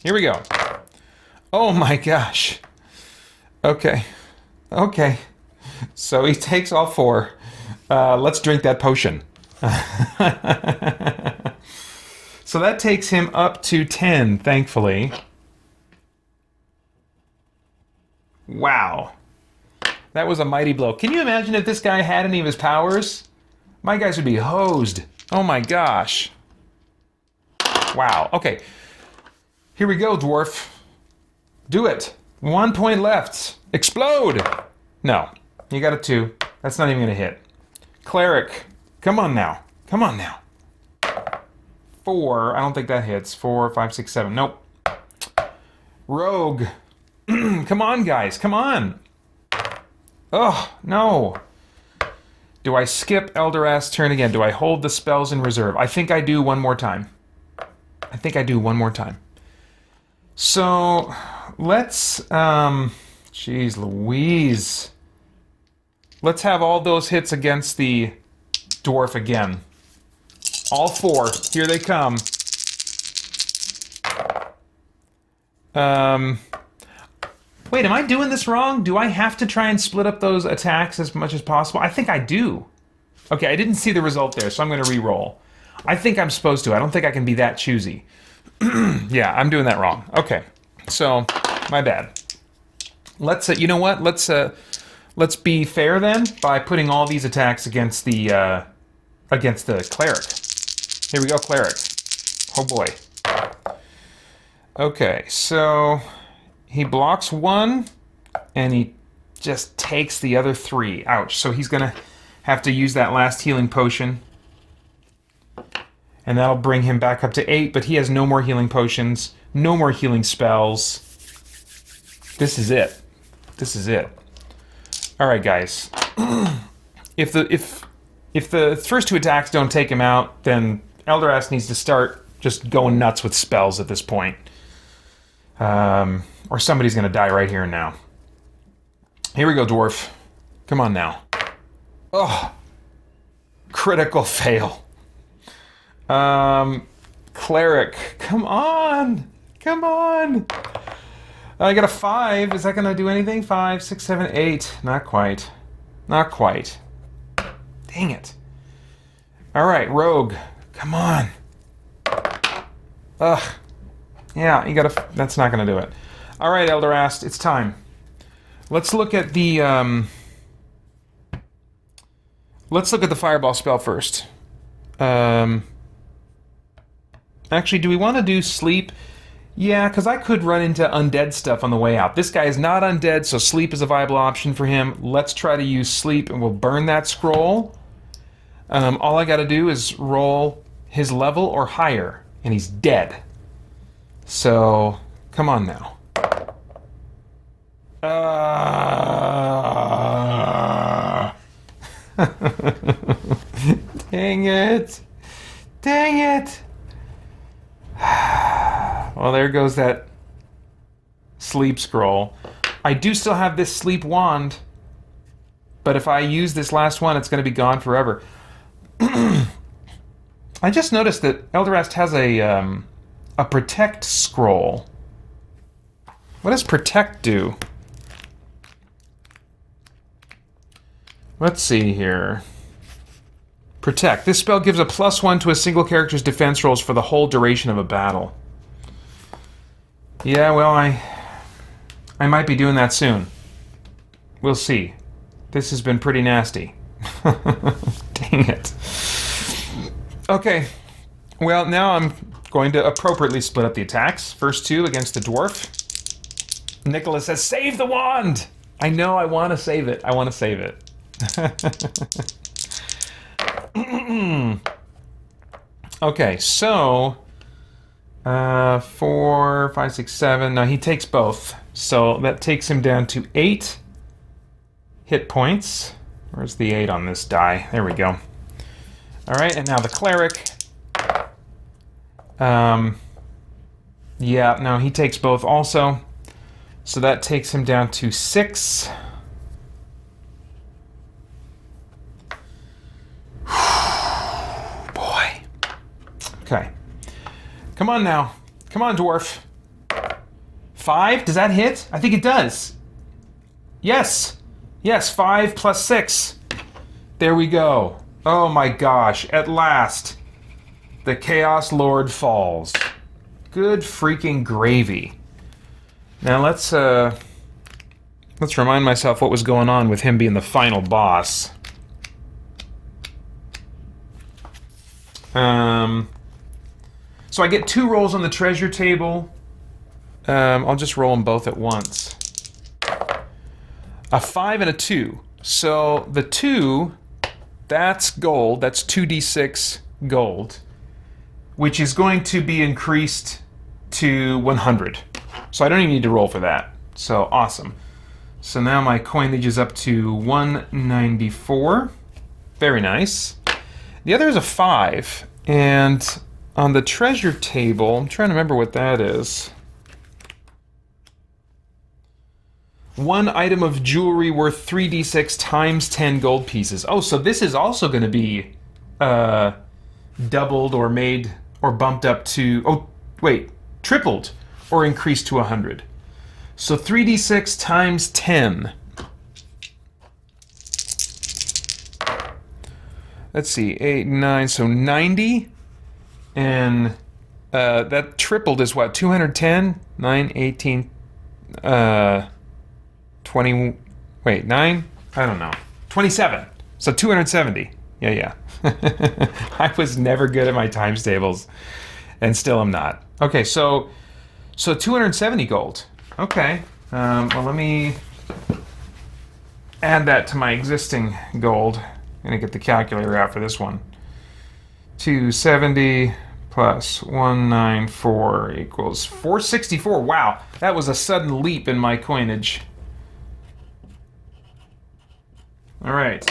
Here we go. Oh my gosh. Okay. Okay. So he takes all 4. Let's drink that potion. So that takes him up to 10, thankfully. Wow. That was a mighty blow. Can you imagine if this guy had any of his powers? My guys would be hosed. Oh my gosh. Wow. Okay. Here we go, Dwarf. Do it. 1 point left. Explode! No. You got a 2. That's not even going to hit. Cleric. Come on now. Come on now. 4. I don't think that hits. 4, 5, 6, 7. Nope. Rogue. Come on, guys. Come on. Oh, no. Do I skip Eldorad's turn again? Do I hold the spells in reserve? I think I do one more time. I think I do one more time. So, let's... Jeez Louise. Let's have all those hits against the Dwarf again. All 4. Here they come. Wait, am I doing this wrong? Do I have to try and split up those attacks as much as possible? I think I do. Okay, I didn't see the result there, so I'm going to re-roll. I think I'm supposed to. I don't think I can be that choosy. Yeah, I'm doing that wrong. Okay, so my bad. Let's you know what? Let's be fair then by putting all these attacks against the cleric. Here we go, cleric. Oh boy. Okay, so he blocks 1 and he just takes the other 3. Ouch. So he's gonna have to use that last healing potion. And that'll bring him back up to 8, but he has no more healing potions, no more healing spells. This is it. This is it. All right, guys. If the first 2 attacks don't take him out, then Eldoras needs to start just going nuts with spells at this point. Or somebody's going to die right here and now. Here we go, Dwarf. Come on now. Oh, critical fail. Cleric, come on! Come on! I got a 5. Is that going to do anything? 5, 6, 7, 8. Not quite. Not quite. Dang it. Alright, Rogue. Come on. Ugh. Yeah, you gotta... That's not going to do it. Alright, Eldorast, it's time. Let's look at the... Let's look at the Fireball spell first. Actually, do we want to do Sleep? Yeah, because I could run into undead stuff on the way out. This guy is not undead, so Sleep is a viable option for him. Let's try to use Sleep, and we'll burn that scroll. All I got to do is roll his level or higher, and he's dead. So, come on now. Dang it. Dang it. Well, there goes that sleep scroll. I do still have this sleep wand, but if I use this last one, it's going to be gone forever. I just noticed that Eldorast has a protect scroll. What does protect do? Let's see here. Protect. This spell gives a +1 to a single character's defense rolls for the whole duration of a battle. Yeah, well, I might be doing that soon. We'll see. This has been pretty nasty. Dang it. Okay. Well, now I'm going to appropriately split up the attacks. First 2 against the dwarf. Nicholas says, save the wand! I know, I want to save it. I want to save it. Okay, so 4, 5, 6, 7. No, he takes both. So that takes him down to 8 hit points. Where's the 8 on this die? There we go. Alright, and now the cleric. Yeah, no, he takes both also. So that takes him down to 6. Boy. Okay. Come on now. Come on, dwarf. 5? Does that hit? I think it does. Yes. Yes, 5 plus 6. There we go. Oh my gosh, at last. The Chaos Lord falls. Good freaking gravy. Now let's remind myself what was going on with him being the final boss. So I get 2 rolls on the treasure table. I'll just roll them both at once. A 5 and a 2. So the 2, that's gold. That's 2d6 gold, which is going to be increased to 100. So I don't even need to roll for that. So awesome. So now my coinage is up to 194. Very nice. The other is a 5. And on the treasure table, I'm trying to remember what that is. 1 item of jewelry worth 3d6 times 10 gold pieces. Oh, so this is also going to be doubled or made or bumped up to... Oh, wait. Tripled or increased to 100. So 3d6 times 10. Let's see. 8, 9, so 90. And that tripled is what? 210? 9, 18... 20, wait, 9? I don't know. 27. So 270. Yeah. I was never good at my times tables, and still am not. Okay, so 270 gold. Okay. Well, let me add that to my existing gold. I'm going to get the calculator out for this one. 270 plus 194 equals 464. Wow, that was a sudden leap in my coinage. All right.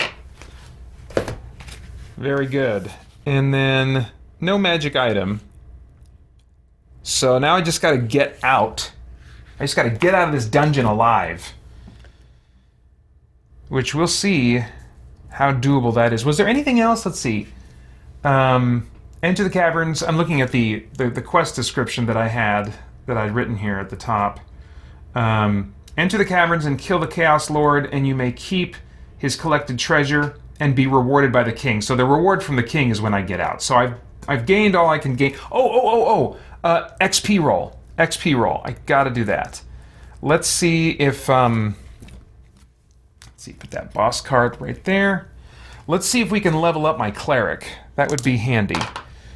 Very good. And then no magic item. So now I just got to get out. I just got to get out of this dungeon alive. Which we'll see how doable that is. Was there anything else? Let's see. Enter the caverns. I'm looking at the quest description that I had, that I'd written here at the top. Enter the caverns and kill the Chaos Lord, and you may keep his collected treasure and be rewarded by the king. So the reward from the king is when I get out. So I've gained all I can gain. XP roll. XP roll. I gotta do that. Let's see if let's see, put that boss card right there. Let's see if we can level up my cleric. That would be handy.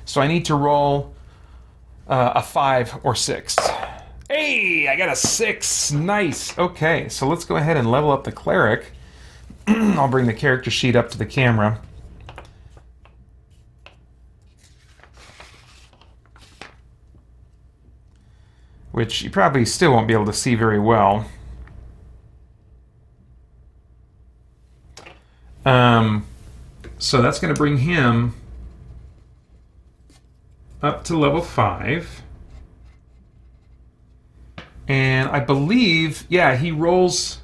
So I need to roll a 5 or 6. Hey, I got a 6. Nice. Okay, so let's go ahead and level up the cleric. I'll bring the character sheet up to the camera. Which you probably still won't be able to see very well. So that's going to bring him up to level 5. And I believe, yeah, he rolls...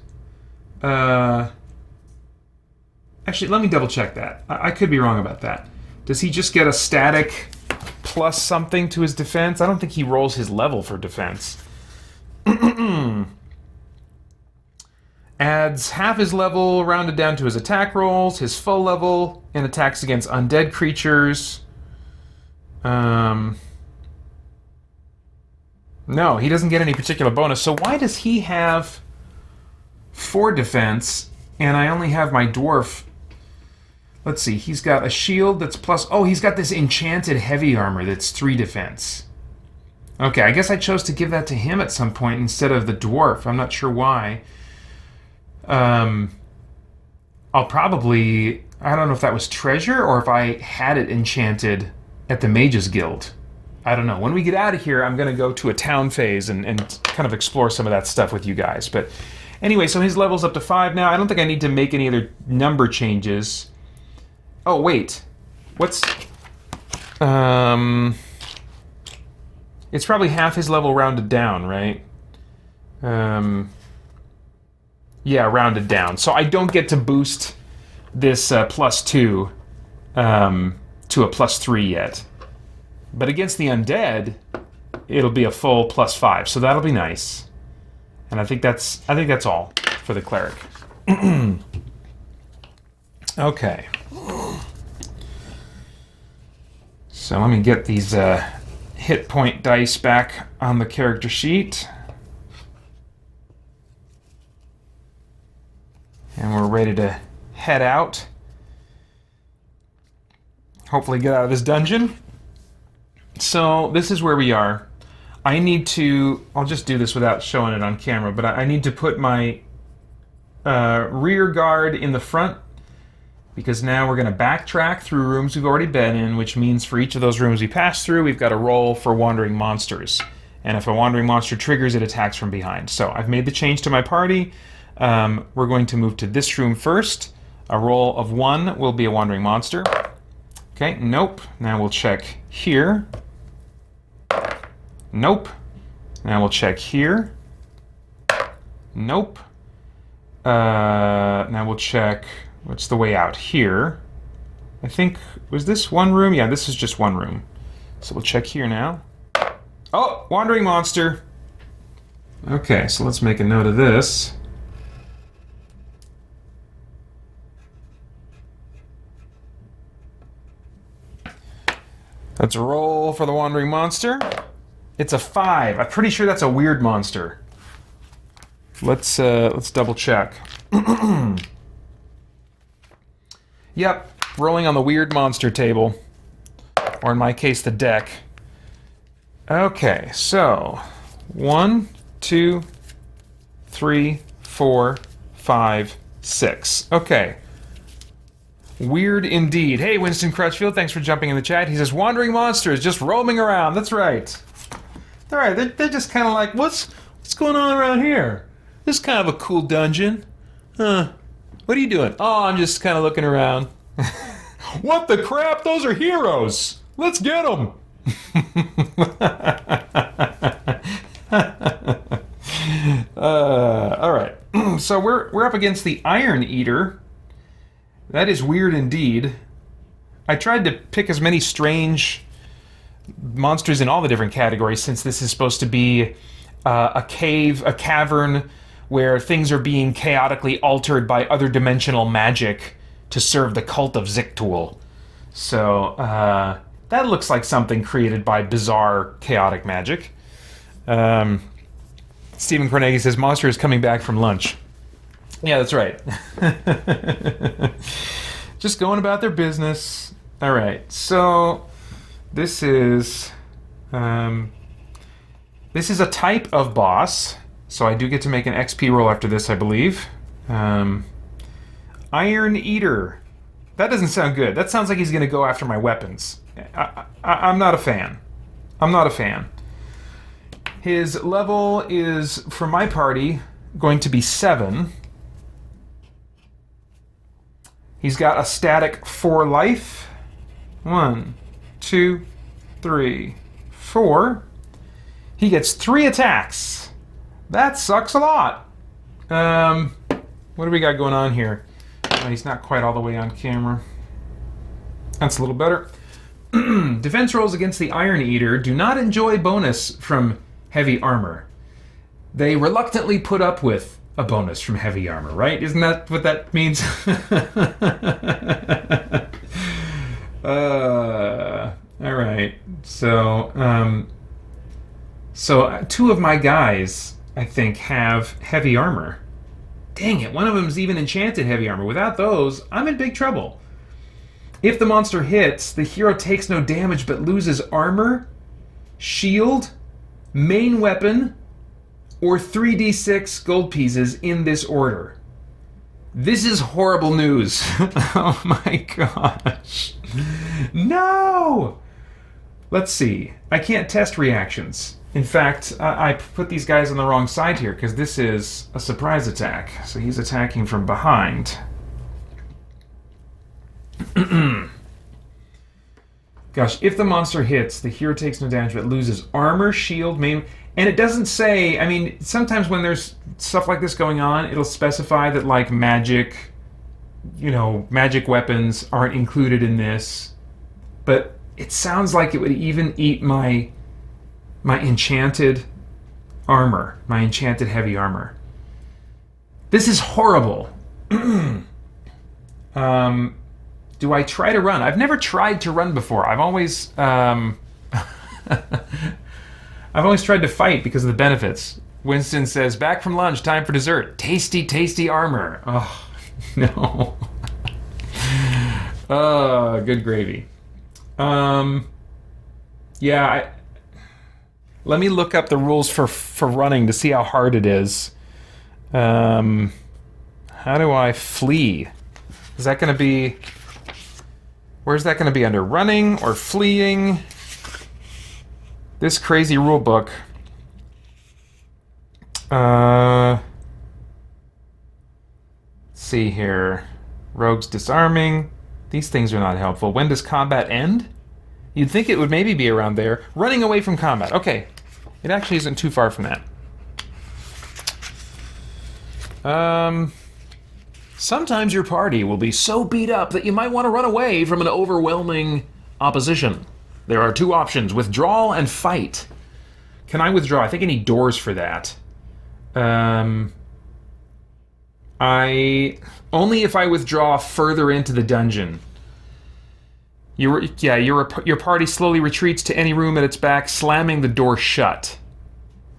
Actually, let me double check that. I could be wrong about that. Does he just get a static plus something to his defense? I don't think he rolls his level for defense. Adds half his level rounded down to his attack rolls, his full level, and attacks against undead creatures. No, he doesn't get any particular bonus. So why does he have 4 defense and I only have my dwarf? Let's see, he's got a shield that's plus... Oh, he's got this enchanted heavy armor that's 3 defense. Okay, I guess I chose to give that to him at some point instead of the dwarf. I'm not sure why. I'll probably... I don't know if that was treasure or if I had it enchanted at the Mages Guild. I don't know. When we get out of here, I'm going to go to a town phase and kind of explore some of that stuff with you guys. But anyway, so his level's up to 5 now. I don't think I need to make any other number changes. Oh, wait. What's... It's probably half his level rounded down, right? Yeah, rounded down. So I don't get to boost this plus 2 to a plus 3 yet. But against the undead, it'll be a full plus 5. So that'll be nice. And I think that's all for the cleric. Okay. So let me get these hit point dice back on the character sheet. And we're ready to head out. Hopefully get out of this dungeon. So this is where we are. I need to... I'll just do this without showing it on camera, but I need to put my rear guard in the front, because now we're going to backtrack through rooms we've already been in, which means for each of those rooms we pass through, we've got to roll for wandering monsters. And if a wandering monster triggers, it attacks from behind. So I've made the change to my party. We're going to move to this room first. A roll of 1 will be a wandering monster. Okay, nope. Now we'll check here. Nope. Now we'll check here. Nope. Now we'll check... What's the way out? Here. I think... Was this one room? Yeah, this is just one room. So we'll check here now. Oh! Wandering monster! Okay, so let's make a note of this. Let's roll for the wandering monster. It's a 5. I'm pretty sure that's a weird monster. Let's double check. Yep, rolling on the weird monster table. Or in my case, the deck. Okay, so 1, 2, 3, 4, 5, 6. Okay. Weird indeed. Hey, Winston Crutchfield, thanks for jumping in the chat. He says, wandering monsters just roaming around. That's right. All right, they're just kind of like, what's going on around here? This is kind of a cool dungeon. What are you doing? Oh, I'm just kind of looking around. What the crap? Those are heroes. Let's get them. All right. So we're up against the Iron Eater. That is weird indeed. I tried to pick as many strange monsters in all the different categories, since this is supposed to be a cave, a cavern, where things are being chaotically altered by other dimensional magic to serve the cult of Ziktul. So that looks like something created by bizarre, chaotic magic. Stephen Carnegie says, monster is coming back from lunch. Yeah, that's right. Just going about their business. All right, so this is a type of boss. So I do get to make an XP roll after this, I believe. Iron Eater. That doesn't sound good. That sounds like he's going to go after my weapons. I'm not a fan. I'm not a fan. His level is, for my party, going to be 7. He's got a static 4 life. 1, 2, 3, 4. He gets 3 attacks. That sucks a lot. What do we got going on here? Oh, he's not quite all the way on camera. That's a little better. Defense rolls against the Iron Eater do not enjoy bonus from heavy armor. They reluctantly put up with a bonus from heavy armor, right? Isn't that what that means? All right. So 2 of my guys, I think, have heavy armor. Dang it, one of them's even enchanted heavy armor. Without those, I'm in big trouble. If the monster hits, the hero takes no damage but loses armor, shield, main weapon, or 3d6 gold pieces in this order. This is horrible news. Oh my gosh. No! Let's see. I can't test reactions. In fact, I put these guys on the wrong side here, because this is a surprise attack. So he's attacking from behind. Gosh, if the monster hits, the hero takes no damage but loses armor, shield, main... And it doesn't say... I mean, sometimes when there's stuff like this going on, it'll specify that, like, magic... You know, magic weapons aren't included in this. But it sounds like it would even eat my enchanted armor, my enchanted heavy armor. This is horrible. Do I try to run? I've never tried to run before. I've always I've always tried to fight because of the benefits. Winston says, back from lunch, time for dessert. Tasty, tasty armor. Oh, no. Oh, good gravy. Yeah, let me look up the rules for running to see how hard it is. How do I flee? Is that going to be... Where's that going to be? Under running or fleeing? This crazy rule book. Let's see here. Rogues disarming. These things are not helpful. When does combat end? You'd think it would maybe be around there. Running away from combat. Okay. It actually isn't too far from that. Sometimes your party will be so beat up that you might want to run away from an overwhelming opposition. There are two options, withdrawal and fight. Can I withdraw? I think I need doors for that. Only if I withdraw further into the dungeon. Your party slowly retreats to any room at its back, slamming the door shut.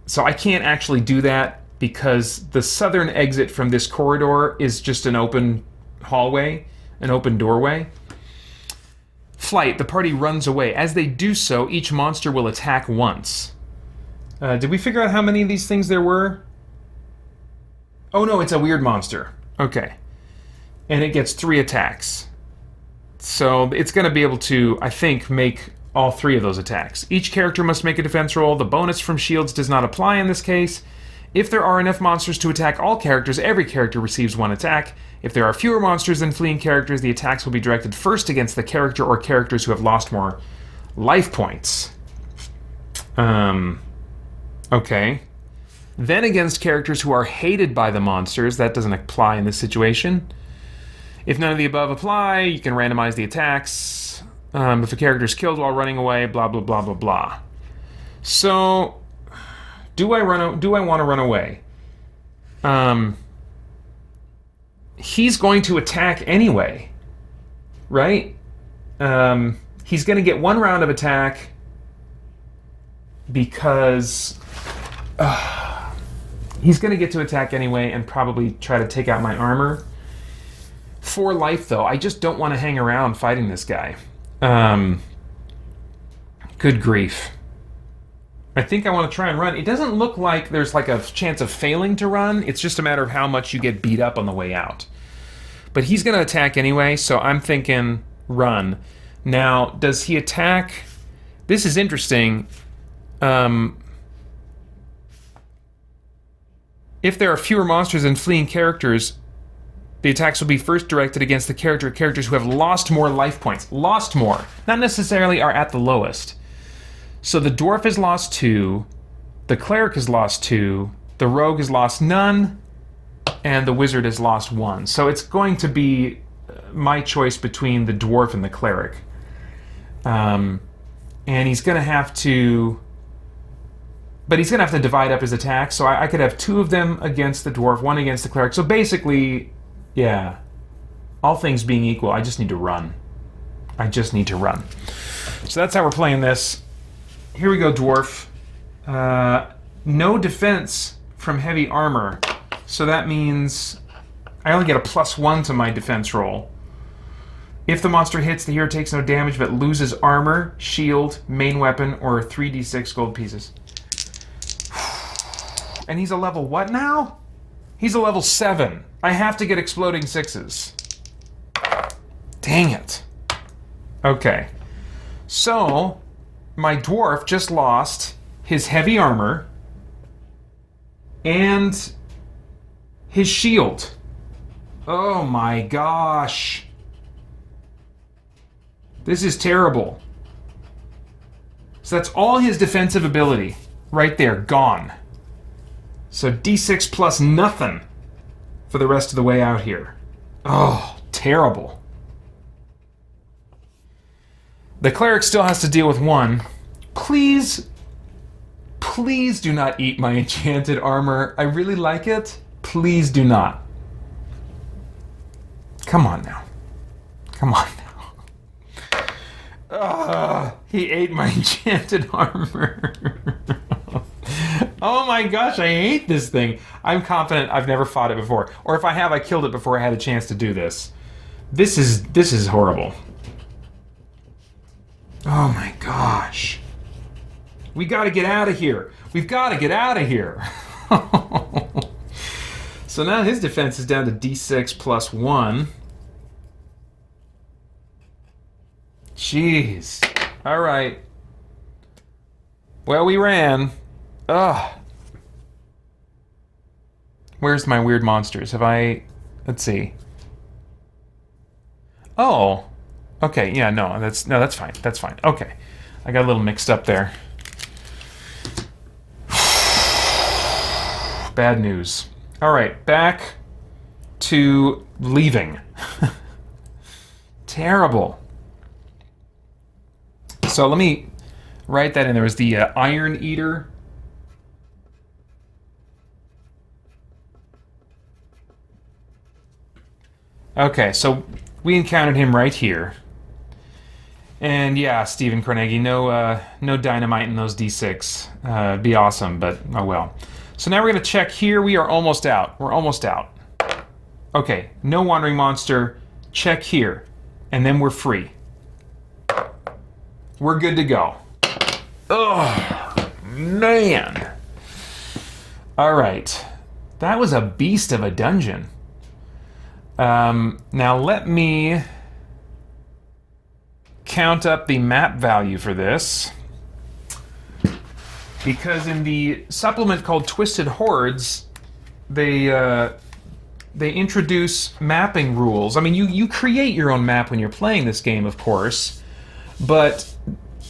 So I can't actually do that because the southern exit from this corridor is just an open hallway, an open doorway. Flight, the party runs away. As they do so, each monster will attack once. Did we figure out how many of these things there were? Oh no, it's a weird monster. Okay. And it gets 3 attacks. So it's going to be able to, I think, make all 3 of those attacks. Each character must make a defense roll. The bonus from shields does not apply in this case. If there are enough monsters to attack all characters, every character receives 1 attack. If there are fewer monsters than fleeing characters, the attacks will be directed first against the character or characters who have lost more life points. Okay. Then against characters who are hated by the monsters. That doesn't apply in this situation. If none of the above apply, you can randomize the attacks. If a character is killed while running away, blah, blah, blah, blah, blah. So, do I want to run away? He's going to attack anyway, right? He's going to get 1 round of attack because he's going to get to attack anyway and probably try to take out my armor. 4 life, though. I just don't want to hang around fighting this guy. Good grief. I think I want to try and run. It doesn't look like there's like a chance of failing to run. It's just a matter of how much you get beat up on the way out. But he's going to attack anyway, so I'm thinking run. Now, does he attack? This is interesting. If there are fewer monsters than fleeing characters, the attacks will be first directed against the characters who have lost more life points. Lost more. Not necessarily are at the lowest. So the Dwarf has lost 2, the Cleric has lost 2, the Rogue has lost none, and the Wizard has lost 1. So it's going to be my choice between the Dwarf and the Cleric. And he's going to have to... But he's going to have to divide up his attacks, so I could have 2 of them against the Dwarf, 1 against the Cleric. So basically... Yeah, all things being equal, I just need to run. I just need to run. So that's how we're playing this. Here we go, Dwarf. No defense from heavy armor. So that means I only get a +1 to my defense roll. If the monster hits, the hero takes no damage but loses armor, shield, main weapon, or 3d6 gold pieces. And he's a level what now? He's a level 7. I have to get exploding 6s. Dang it. Okay. So, my Dwarf just lost his heavy armor and his shield. Oh my gosh. This is terrible. So that's all his defensive ability. Right there, gone. So d6 plus nothing for the rest of the way out here. Oh, terrible. The Cleric still has to deal with 1. Please Please do not eat my enchanted armor. I really like it. Please do not. Come on now. Come on now. He ate my enchanted armor. Oh my gosh, I hate this thing. I'm confident I've never fought it before. Or if I have, I killed it before I had a chance to do this. This is horrible. Oh my gosh. We gotta get out of here. We've gotta get out of here. So now his defense is down to D6 plus 1. Jeez. Alright. Well, we ran. Ugh. Where's my weird monsters? Have I... Let's see. Oh. Okay, yeah, no, that's fine. That's fine. Okay. I got a little mixed up there. Bad news. Alright, back to leaving. Terrible. So let me write that in. There was the Iron Eater. Okay, so we encountered him right here. And yeah, Stephen Carnegie, no dynamite in those D6. Be awesome, but oh well. So now we're going to check here. We are almost out. We're almost out. Okay, no wandering monster. Check here. And then we're free. We're good to go. Oh, man. All right. That was a beast of a dungeon. Now let me count up the map value for this. Because in the supplement called Twisted Hordes, they introduce mapping rules. I mean, you create your own map when you're playing this game, of course, but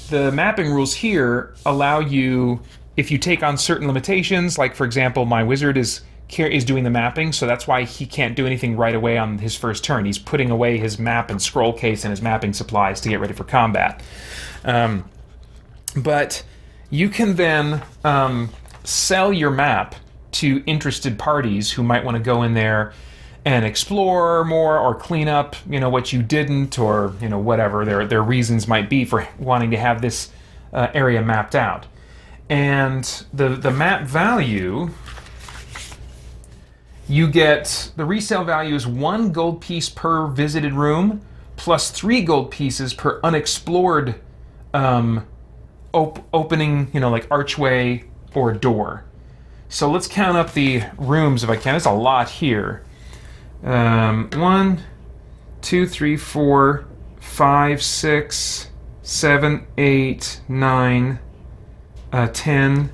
the mapping rules here allow you, if you take on certain limitations, like for example, my wizard is doing the mapping, so that's why he can't do anything right away on his first turn. He's putting away his map and scroll case and his mapping supplies to get ready for combat. But you can then sell your map to interested parties who might want to go in there and explore more or clean up, what you didn't, or whatever their reasons might be for wanting to have this area mapped out. And the map value, you get, the resale value is 1 gold piece per visited room, plus 3 gold pieces per unexplored opening, like archway or door. So let's count up the rooms if I can. There's a lot here. 1, 2, 3, 4, 5, 6, 7, 8, 9, 10,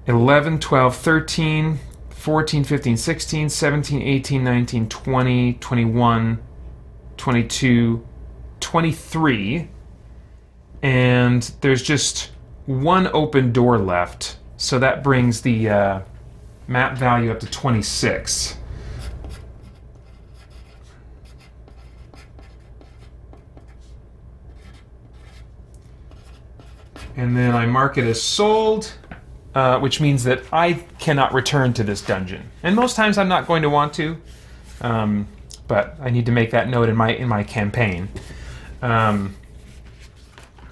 11, 12, 13, 14, 15, 16, 17, 18, 19, 20, 21, 22, 23. And there's just 1 open door left. So that brings the map value up to 26. And then I mark it as sold, which means that I cannot return to this dungeon. And most times I'm not going to want to, but I need to make that note in my campaign.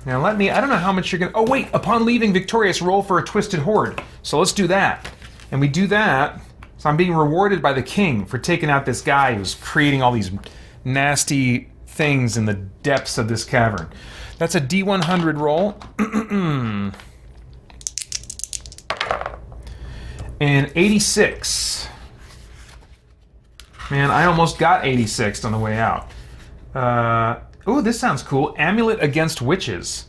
Now let me, I don't know how much you're going to, oh wait, upon leaving victorious, roll for a Twisted Horde. So let's do that. And we do that, so I'm being rewarded by the king for taking out this guy who's creating all these nasty things in the depths of this cavern. That's a D100 roll. And 86. Man, I almost got 86 on the way out. Ooh, this sounds cool. Amulet against witches.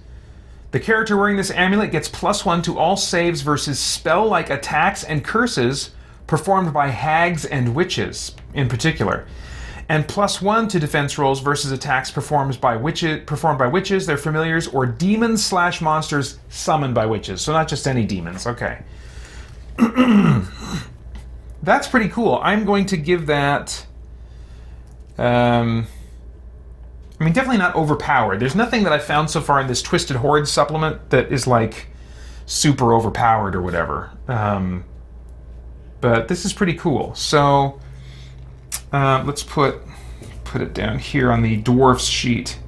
The character wearing this amulet gets +1 to all saves versus spell-like attacks and curses performed by hags and witches, in particular. And +1 to defense rolls versus attacks performed by witches, their familiars, or demons/monsters summoned by witches. So not just any demons. Okay. That's pretty cool. I'm going to give that... I mean, definitely not overpowered. There's nothing that I've found so far in this Twisted Horde supplement that is, like, super overpowered or whatever. But this is pretty cool. So let's put it down here on the Dwarfs sheet.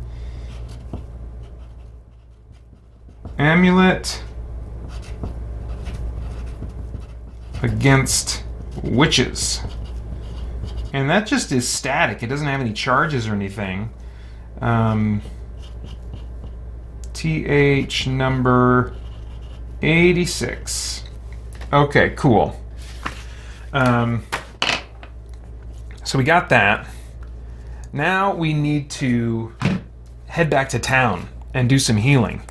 Amulet against witches. And that just is static. It doesn't have any charges or anything. TH number 86. Okay, cool. So we got that. Now we need to head back to town and do some healing.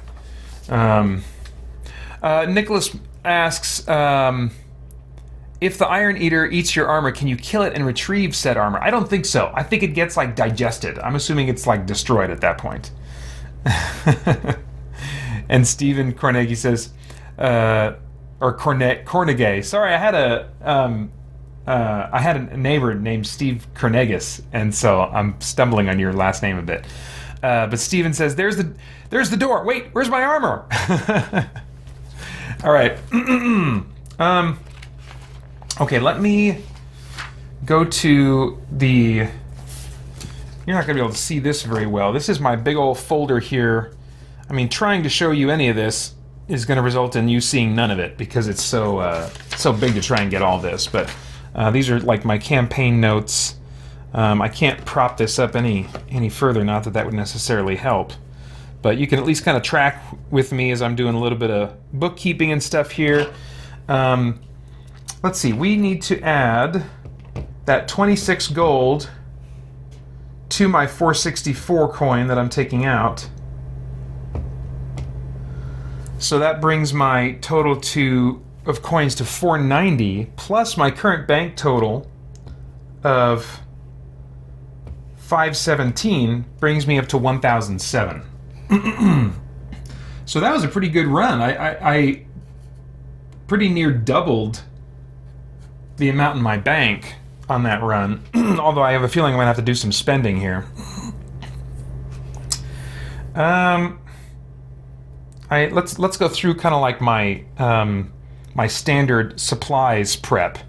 Nicholas asks, if the Iron Eater eats your armor, can you kill it and retrieve said armor? I don't think so. I think it gets, like, digested. I'm assuming it's, like, destroyed at that point. And Stephen Cornegi says, Cornegay. Sorry, I had a neighbor named Steve Cornegus, and so I'm stumbling on your last name a bit. But Stephen says, there's the door. Wait, where's my armor? All right. Okay, let me go to the... You're not going to be able to see this very well. This is my big old folder here. I mean, trying to show you any of this is going to result in you seeing none of it because it's so big to try and get all this. But these are like my campaign notes. I can't prop this up any further, not that that would necessarily help. But you can at least kind of track with me as I'm doing a little bit of bookkeeping and stuff here. Let's see, we need to add that 26 gold to my 464 coin that I'm taking out. So that brings my total of coins to 490, plus my current bank total of 517 brings me up to 1,007. So that was a pretty good run. I pretty near doubled the amount in my bank on that run, although I have a feeling I'm gonna have to do some spending here. Let's go through kind of like my my standard supplies prep.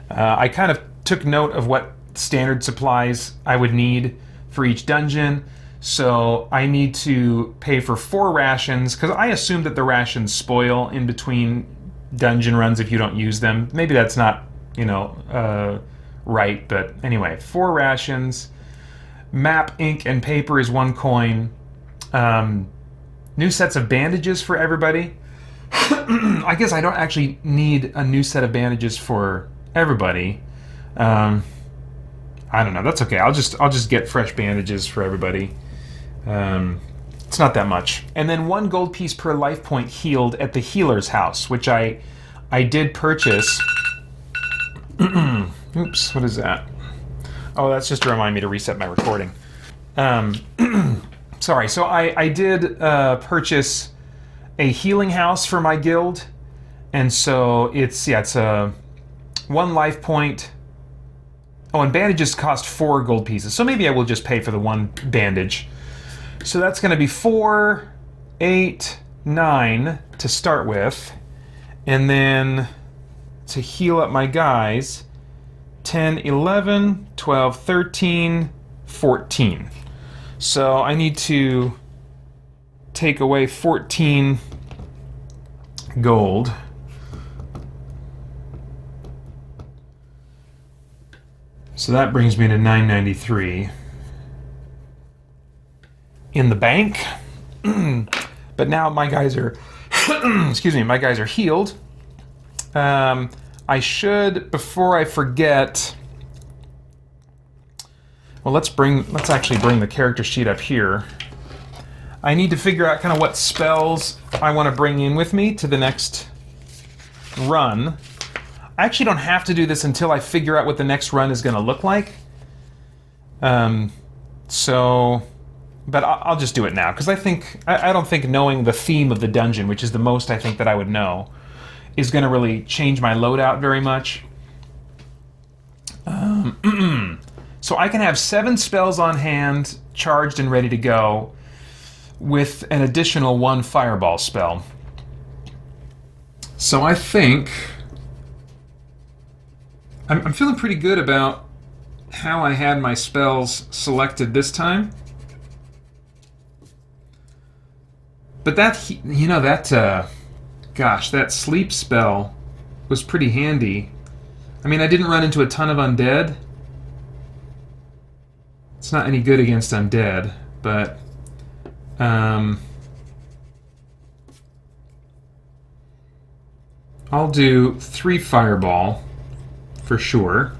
I kind of took note of what standard supplies I would need for each dungeon. So I need to pay for 4 rations, because I assume that the rations spoil in between dungeon runs if you don't use them. Maybe that's not, right, but anyway, 4 rations. Map, ink, and paper is 1 coin. New sets of bandages for everybody. I guess I don't actually need a new set of bandages for everybody. I don't know. That's okay. I'll just get fresh bandages for everybody. It's not that much. And then 1 gold piece per life point healed at the healer's house, which I did purchase. Oops, what is that? Oh, that's just to remind me to reset my recording. Sorry, so I did purchase a healing house for my guild, and so it's a 1 life point. Oh, and bandages cost 4 gold pieces, so maybe I will just pay for the 1 bandage. So that's going to be 4, 8, 9 to start with, and then to heal up my guys, 10, 11, 12, 13, 14. So I need to take away 14 gold. So that brings me to 993 in the bank. But now my guys are excuse me, my guys are healed. I should, before I forget, well, let's actually bring the character sheet up here. I need to figure out kind of what spells I want to bring in with me to the next run. I actually don't have to do this until I figure out what the next run is going to look like. But I'll just do it now, because I don't think knowing the theme of the dungeon, which is the most I think that I would know, is going to really change my loadout very much. So I can have 7 spells on hand, charged and ready to go, with an additional 1 fireball spell. So I think I'm feeling pretty good about how I had my spells selected this time. But that, you know, gosh, that sleep spell was pretty handy. I mean, I didn't run into a ton of undead. It's not any good against undead, but I'll do 3 fireball for sure.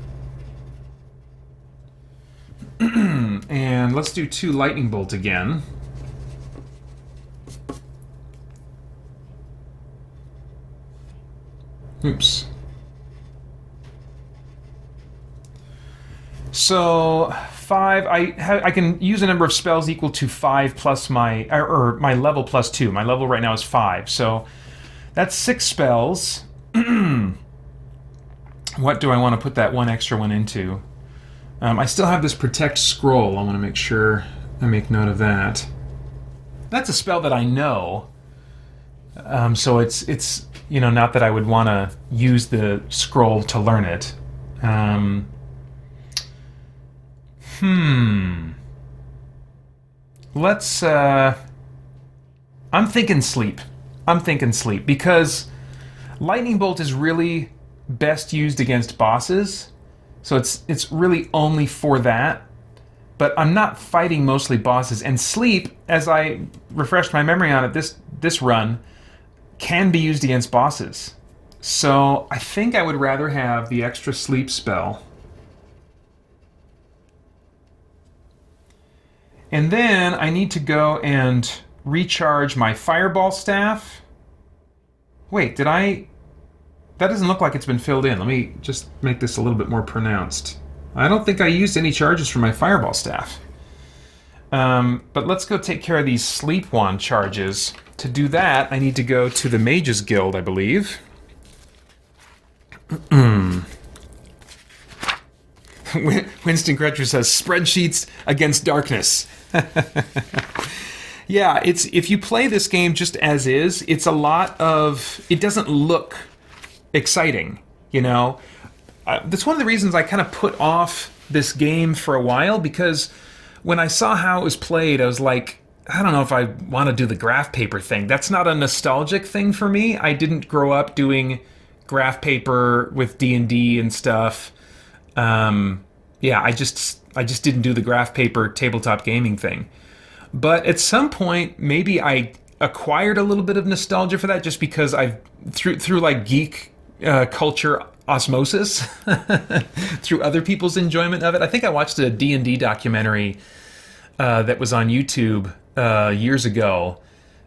And let's do 2 lightning bolt again. Oops. So 5. I can use a number of spells equal to 5 plus my my level plus 2. My level right now is 5, so that's 6 spells. What do I want to put that one extra one into? I still have this protect scroll. I want to make sure I make note of that. That's a spell that I know. So it's you know, not that I would want to use the scroll to learn it. Let's I'm thinking sleep. Because lightning bolt is really best used against bosses. So it's really only for that. But I'm not fighting mostly bosses, and sleep, as I refreshed my memory on it this run, can be used against bosses. So I think I would rather have the extra sleep spell. And then I need to go and recharge my fireball staff. Wait, that doesn't look like it's been filled in. Let me just make this a little bit more pronounced. I don't think I used any charges for my fireball staff. But let's go take care of these sleep wand charges. To do that, I need to go to the Mages Guild, I believe. Winston Crutcher says, spreadsheets against darkness. Yeah, if you play this game just as is, it's a lot of... It doesn't look exciting, you know? That's one of the reasons I kind of put off this game for a while, because when I saw how it was played, I was like, I don't know if I want to do the graph paper thing. That's not a nostalgic thing for me. I didn't grow up doing graph paper with D&D and stuff. Yeah, I just didn't do the graph paper tabletop gaming thing. But at some point, maybe I acquired a little bit of nostalgia for that, just because I've through like geek culture osmosis through other people's enjoyment of it. I think I watched a D&D documentary that was on YouTube years ago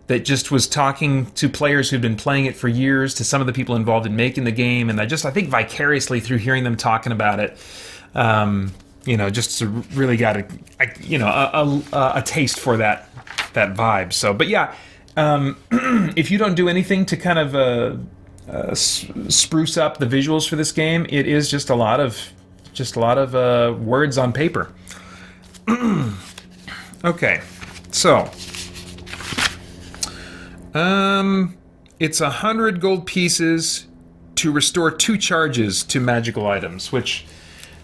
that just was talking to players who'd been playing it for years, to some of the people involved in making the game, and I think vicariously through hearing them talking about it, you know, just really got a taste for that vibe. So, but yeah, if you don't do anything to kind of spruce up the visuals for this game, it is just a lot of words on paper. Okay, so it's 100 gold pieces to restore 2 charges to magical items, which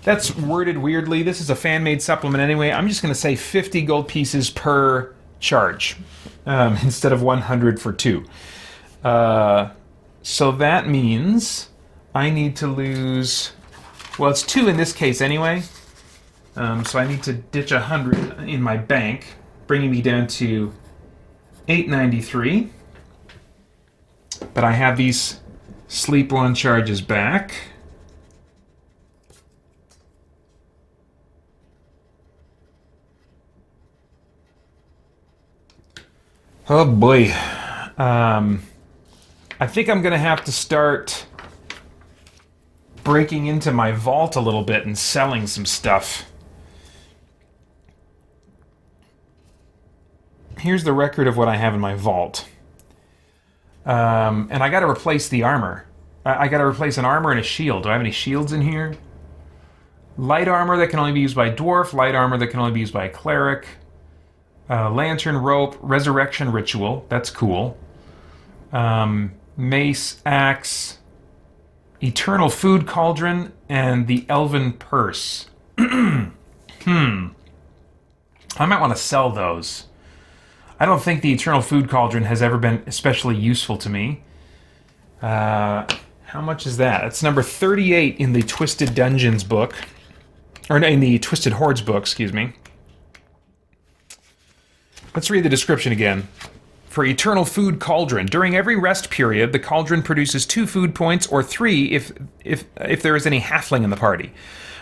that's worded weirdly. This is a fan-made supplement anyway. I'm just going to say 50 gold pieces per charge instead of 100 for 2. So that means I need to lose... Well, it's 2 in this case anyway. So I need to ditch 100 in my bank, bringing me down to 893. But I have these sleep one charges back. Oh boy. I think I'm going to have to start breaking into my vault a little bit and selling some stuff. Here's the record of what I have in my vault. And I got to replace the armor. I got to replace an armor and a shield. Do I have any shields in here? Light armor that can only be used by a dwarf. Light armor that can only be used by a cleric. Lantern, rope, resurrection ritual. That's cool. mace, axe, eternal food cauldron, and the elven purse. I might want to sell those. I don't think the eternal food cauldron has ever been especially useful to me. How much is that? It's number 38 in the Twisted Dungeons book. Or in the Twisted Hordes book, excuse me. Let's read the description again. For Eternal Food Cauldron, during every rest period, the cauldron produces 2 food points, or 3 if there is any halfling in the party.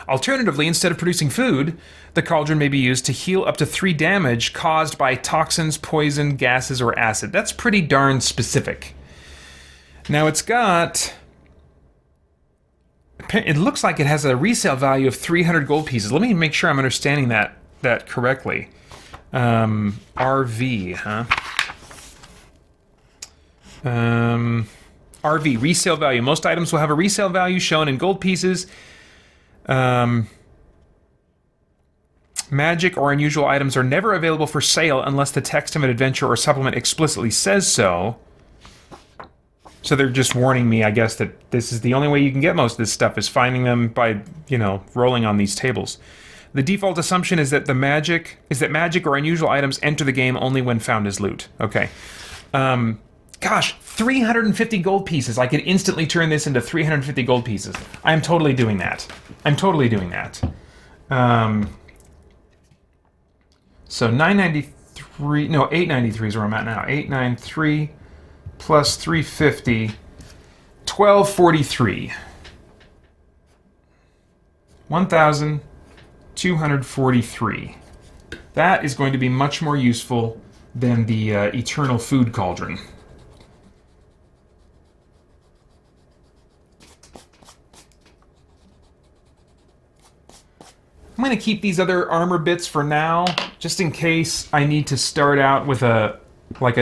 Alternatively, instead of producing food, the cauldron may be used to heal up to 3 damage caused by toxins, poison, gases, or acid. That's pretty darn specific. Now it's got... It looks like it has a resale value of 300 gold pieces. Let me make sure I'm understanding that correctly. RV, huh? RV, resale value. Most items will have a resale value shown in gold pieces. Magic or unusual items are never available for sale unless the text of an adventure or supplement explicitly says so. So they're just warning me, I guess, that this is the only way you can get most of this stuff, is finding them by, rolling on these tables. The default assumption is that magic or unusual items enter the game only when found as loot. Okay. Gosh, 350 gold pieces. I could instantly turn this into 350 gold pieces. I'm totally doing that. So 993, no, 893 is where I'm at now. 893 plus 350, 1243. 1,243. That is going to be much more useful than the Eternal Food Cauldron. I'm going to keep these other armor bits for now, just in case I need to start out with a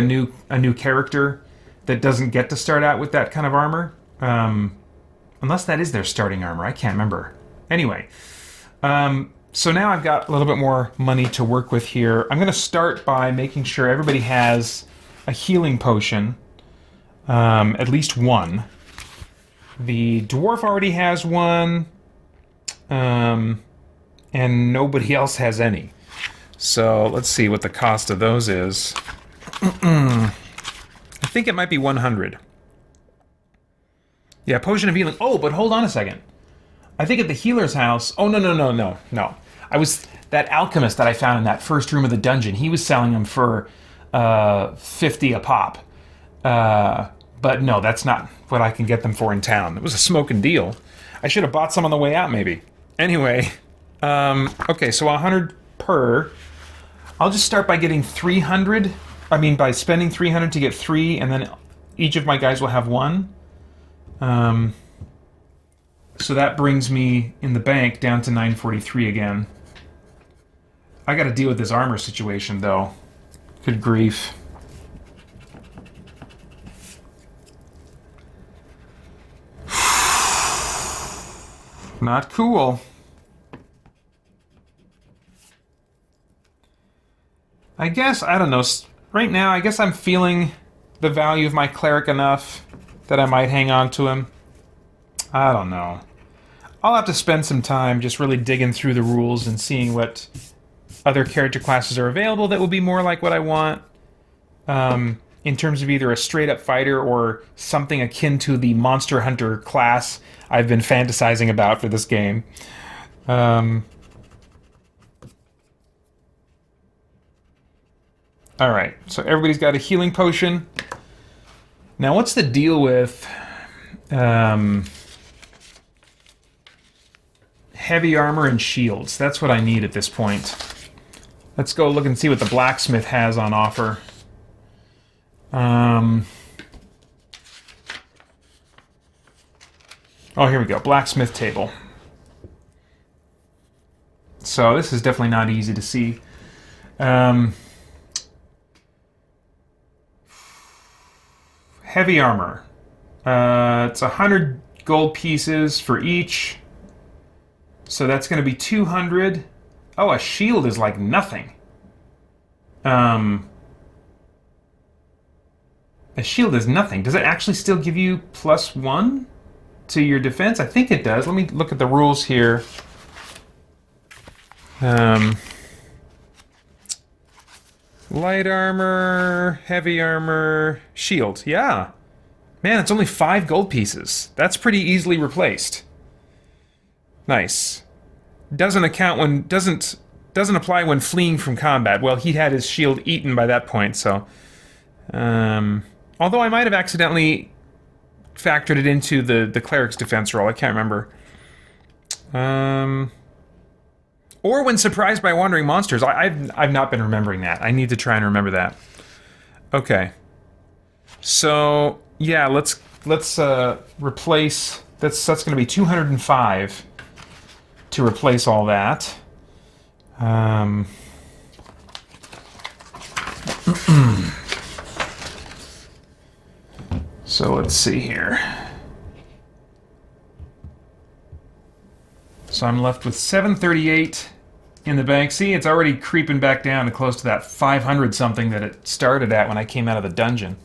new character that doesn't get to start out with that kind of armor. Unless that is their starting armor, I can't remember. Anyway, so now I've got a little bit more money to work with here. I'm going to start by making sure everybody has a healing potion, at least one. The dwarf already has one, and nobody else has any. So let's see what the cost of those is. I think it might be 100. Yeah, potion of healing. Oh, but hold on a second. I think at the healer's house... Oh, no. That alchemist that I found in that first room of the dungeon, he was selling them for 50 a pop. But no, that's not what I can get them for in town. It was a smoking deal. I should have bought some on the way out, maybe. Anyway, okay, so 100 per. I'll just start by getting 300. By spending 300 to get 3, and then each of my guys will have 1. So that brings me in the bank down to 943 again. I got to deal with this armor situation, though. Good grief. Not cool. I guess, I don't know, right now I guess I'm feeling the value of my cleric enough that I might hang on to him. I don't know. I'll have to spend some time just really digging through the rules and seeing what other character classes are available that will be more like what I want. In terms of either a straight-up fighter or something akin to the Monster Hunter class I've been fantasizing about for this game. Alright, so everybody's got a healing potion. Now, what's the deal with heavy armor and shields? That's what I need at this point. Let's go look and see what the blacksmith has on offer. Oh, here we go. Blacksmith table. So this is definitely not easy to see. Heavy armor. It's 100 gold pieces for each. So that's going to be 200. Oh, a shield is like nothing. A shield is nothing. Does it actually still give you +1 to your defense? I think it does. Let me look at the rules here. Light armor, heavy armor, shield. Yeah. Man, it's only 5 gold pieces. That's pretty easily replaced. Nice. Doesn't apply when fleeing from combat. Well, he had his shield eaten by that point, so... although I might have accidentally factored it into the cleric's defense roll. I can't remember. Or when surprised by wandering monsters. I've not been remembering that. I need to try and remember that. Okay. So, yeah, let's replace... That's going to be 205 to replace all that. So let's see here. So I'm left with 738 in the bank. See, it's already creeping back down to close to that 500 something that it started at when I came out of the dungeon.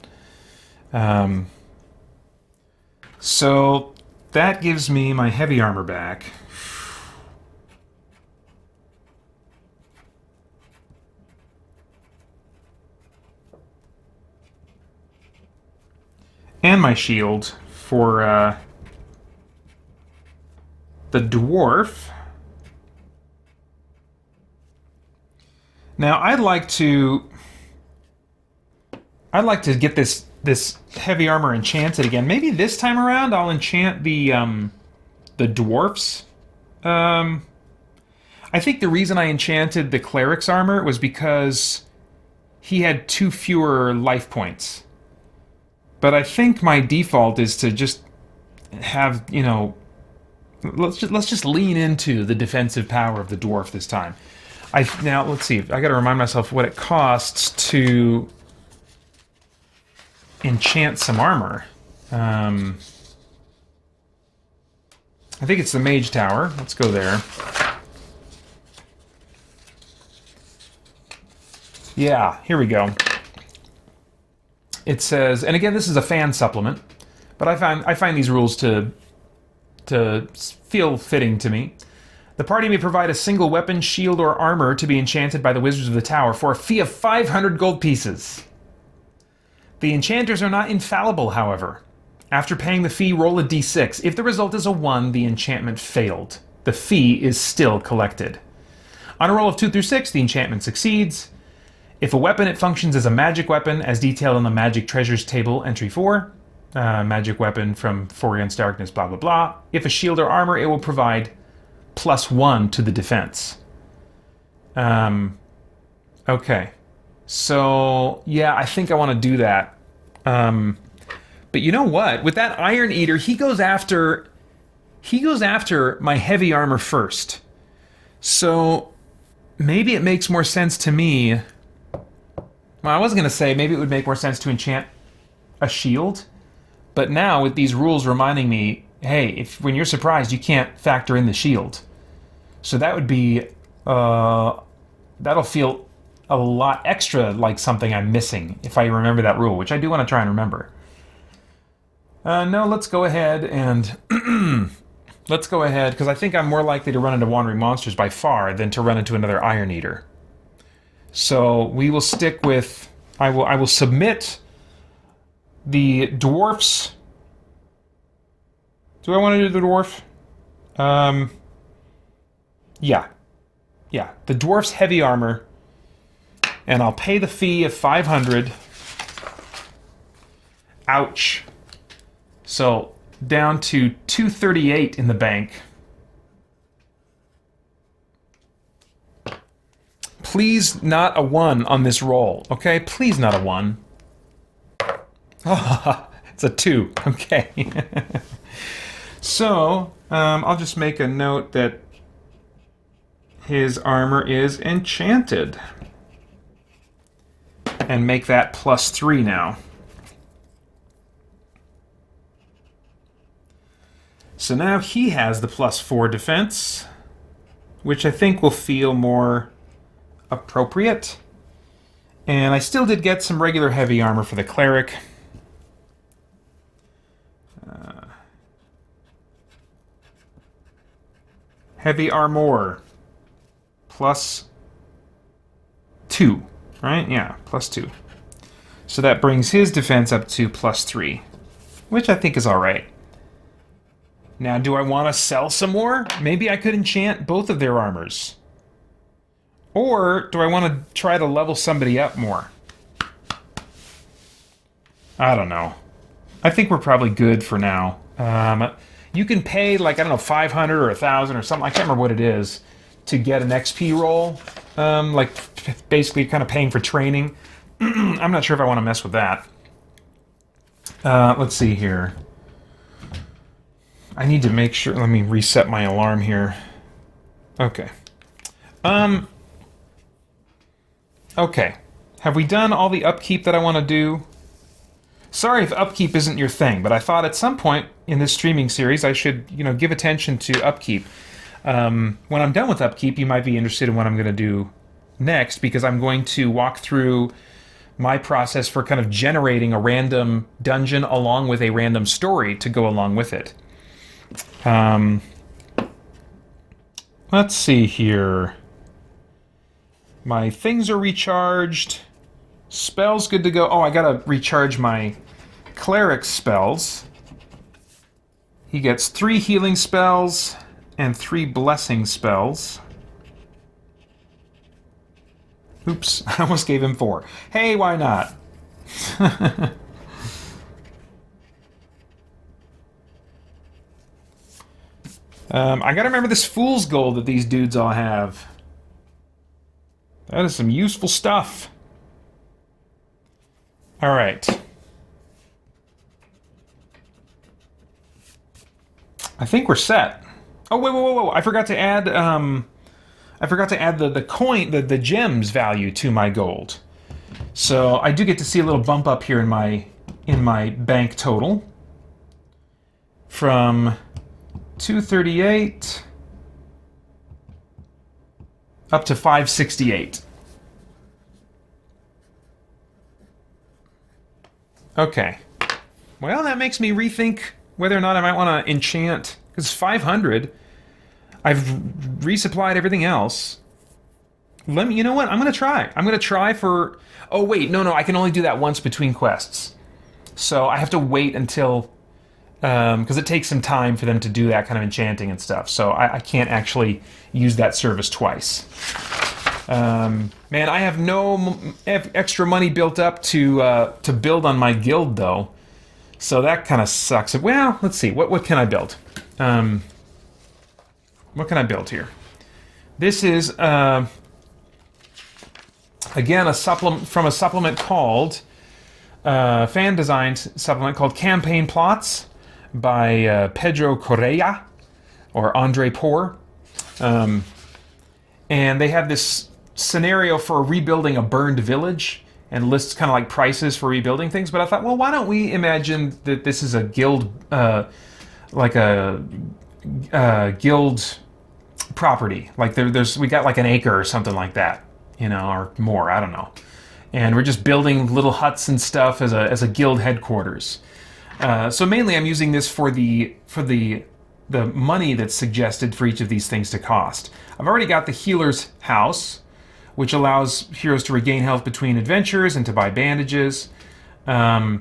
So that gives me my heavy armor back. And my shield for the Dwarf. Now I'd like to get this heavy armor enchanted again. Maybe this time around I'll enchant the Dwarfs. I think the reason I enchanted the Cleric's armor was because he had 2 fewer life points. But I think my default is to just have, you know, let's just lean into the defensive power of the Dwarf this time. Now let's see. I got to remind myself what it costs to enchant some armor. I think it's the Mage Tower. Let's go there. Yeah, here we go. It says, and again, this is a fan supplement, but I find these rules to feel fitting to me. The party may provide a single weapon, shield, or armor to be enchanted by the Wizards of the Tower for a fee of 500 gold pieces. The enchanters are not infallible, however. After paying the fee, roll a d6. If the result is a 1, the enchantment failed. The fee is still collected. On a roll of 2 through 6, the enchantment succeeds. If a weapon, it functions as a magic weapon, as detailed on the Magic Treasures table, entry 4. Magic weapon from 4 against darkness, blah, blah, blah. If a shield or armor, it will provide +1 to the defense. Okay. So, yeah, I think I want to do that. But you know what? With that Iron Eater, he goes after my heavy armor first. So, maybe it makes more sense to me... Well, I was going to say maybe it would make more sense to enchant a shield, but now with these rules reminding me, hey, when you're surprised, you can't factor in the shield. So that would be, that'll feel a lot extra like something I'm missing if I remember that rule, which I do want to try and remember. No, let's go ahead and, because I think I'm more likely to run into wandering monsters by far than to run into another Iron Eater. So we will stick with... I will submit the Dwarfs. Do I want to do the Dwarf? Yeah. Yeah, the Dwarf's heavy armor. And I'll pay the fee of 500. Ouch. So, down to 238 in the bank. Please not a 1 on this roll, okay? Please not a 1. Oh, it's a 2, okay. So, I'll just make a note that his armor is enchanted. And make that +3 now. So now he has the +4 defense, which I think will feel more appropriate. And I still did get some regular heavy armor for the Cleric. Heavy armor. +2. Right? Yeah, +2. So that brings his defense up to +3. Which I think is alright. Now, do I want to sell some more? Maybe I could enchant both of their armors. Or do I want to try to level somebody up more? I don't know. I think we're probably good for now. You can pay, like, I don't know, 500 or 1,000 or something. I can't remember what it is to get an XP roll. Like, basically kind of paying for training. I'm not sure if I want to mess with that. Let's see here. I need to make sure... Let me reset my alarm here. Okay. Okay. Have we done all the upkeep that I want to do? Sorry if upkeep isn't your thing, but I thought at some point in this streaming series I should, give attention to upkeep. When I'm done with upkeep, you might be interested in what I'm going to do next, because I'm going to walk through my process for kind of generating a random dungeon along with a random story to go along with it. Let's see here. My things are recharged. Spells good to go. Oh, I gotta recharge my cleric spells. He gets 3 healing spells and 3 blessing spells. Oops, I almost gave him 4. Hey, why not? I gotta remember this fool's gold that these dudes all have. That is some useful stuff. Alright. I think we're set. Oh, wait. I forgot to add, the coin, the gems value to my gold. So I do get to see a little bump up here in my bank total. From 238 up to 568. Okay. Well, that makes me rethink whether or not I might want to enchant, because 500. I've resupplied everything else. You know what? I'm going to try. I'm going to try for... Oh, wait. No. I can only do that once between quests. So I have to wait until... because it takes some time for them to do that kind of enchanting and stuff. So I can't actually use that service twice. Man, I have no extra money built up to build on my guild, though. So that kind of sucks. Well, let's see. What can I build? What can I build here? This is, again, a supplement from a supplement called... fan-designed supplement called Campaign Plots by Pedro Correa, or Andre Poor. And they have this scenario for rebuilding a burned village, and lists kind of like prices for rebuilding things. But I thought, well, why don't we imagine that this is a guild, like a guild property. Like we got like an acre or something like that, or more, I don't know. And we're just building little huts and stuff as a guild headquarters. So mainly I'm using this for the money that's suggested for each of these things to cost. I've already got the healer's house, which allows heroes to regain health between adventures and to buy bandages. I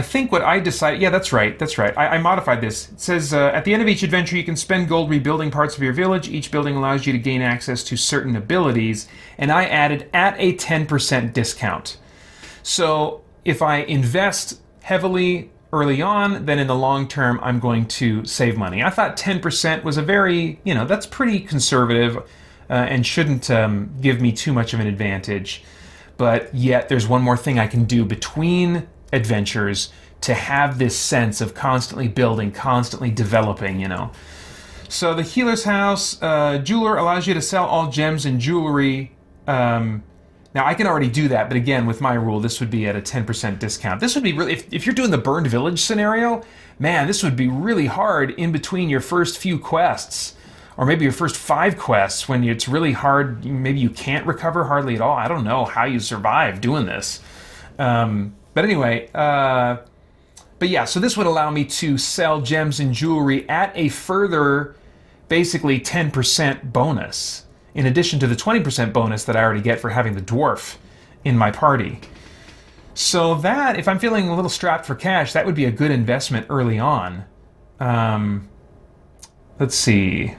think what I decided... Yeah, that's right. I modified this. It says, at the end of each adventure, you can spend gold rebuilding parts of your village. Each building allows you to gain access to certain abilities. And I added at a 10% discount. So if I invest heavily early on, then in the long term, I'm going to save money. I thought 10% was a very... that's pretty conservative and shouldn't give me too much of an advantage. But yet, there's one more thing I can do between adventures to have this sense of constantly building, constantly developing, So the healer's house, jeweler allows you to sell all gems and jewelry. Now I can already do that, but again, with my rule, this would be at a 10% discount. This would be really, if you're doing the burned village scenario, man, this would be really hard in between your first few quests, or maybe your first 5 quests when it's really hard. Maybe you can't recover hardly at all. I don't know how you survive doing this. But anyway, but yeah, so this would allow me to sell gems and jewelry at a further basically 10% bonus, in addition to the 20% bonus that I already get for having the Dwarf in my party. So that, if I'm feeling a little strapped for cash, that would be a good investment early on. Let's see.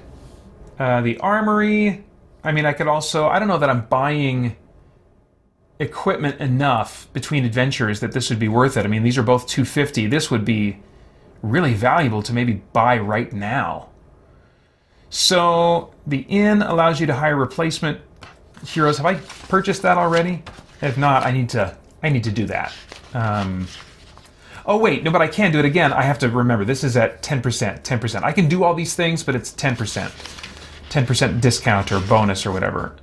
The armory, I mean, I could also, I don't know that I'm buying equipment enough between adventures that this would be worth it. I mean, these are both 250. This would be really valuable to maybe buy right now. So the inn allows you to hire replacement heroes. Have I purchased that already? If not, I need to do that. Oh wait, no, but I can do it again. I have to remember, this is at 10%, 10%. I can do all these things, but it's 10%. 10% discount or bonus or whatever.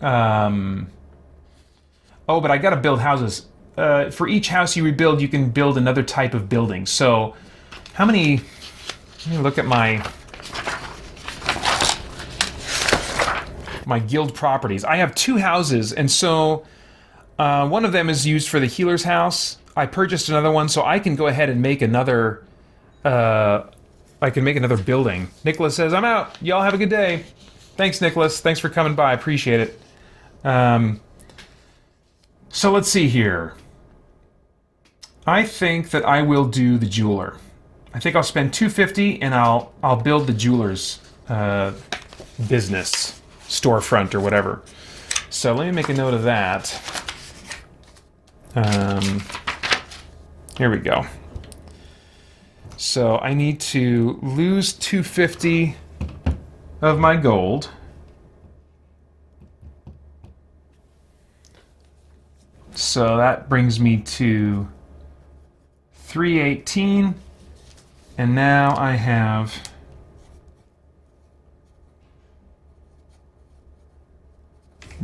Oh, but I gotta build houses. For each house you rebuild, you can build another type of building. So, how many... Let me look at my guild properties. I have 2 houses, and so one of them is used for the healer's house. I purchased another one, so I can go ahead and make another... I can make another building. Nicholas says, I'm out. Y'all have a good day. Thanks, Nicholas. Thanks for coming by. I appreciate it. So let's see here. I think that I will do the jeweler. I think I'll spend $250 and I'll build the jeweler's business storefront or whatever. So let me make a note of that. Here we go. So I need to lose $250 of my gold. So that brings me to 318, and now I have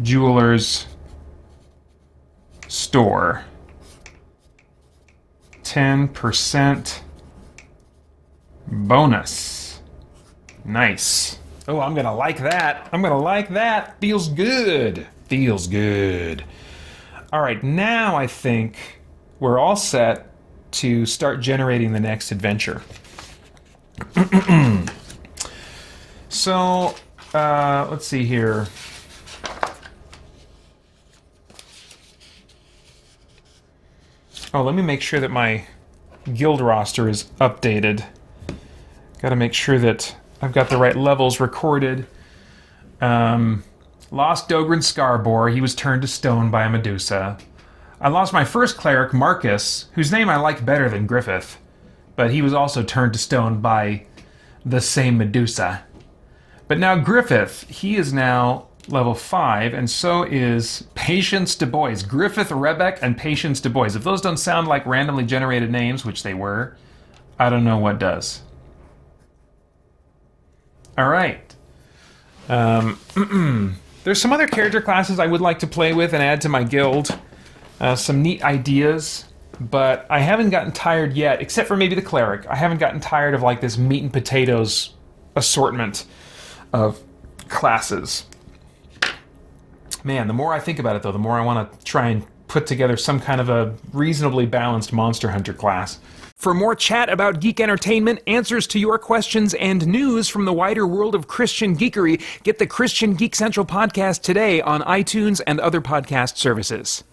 jeweler's store. 10% bonus. Nice. Oh, I'm gonna like that. I'm gonna like that. Feels good. Feels good. All right, now I think we're all set to start generating the next adventure. So, let's see here. Oh, let me make sure that my guild roster is updated. Got to make sure that I've got the right levels recorded. Lost Dogran Scarbor. He was turned to stone by a Medusa. I lost my first cleric, Marcus, whose name I like better than Griffith, but he was also turned to stone by the same Medusa. But now Griffith, he is now level 5, and so is Patience Du Bois. Griffith Rebeck and Patience Du Bois. If those don't sound like randomly generated names, which they were, I don't know what does. All right. There's some other character classes I would like to play with and add to my guild. Some neat ideas, but I haven't gotten tired yet, except for maybe the cleric. I haven't gotten tired of like this meat and potatoes assortment of classes. Man, the more I think about it, though, the more I want to try and put together some kind of a reasonably balanced Monster Hunter class. For more chat about geek entertainment, answers to your questions, and news from the wider world of Christian geekery, get the Christian Geek Central podcast today on iTunes and other podcast services.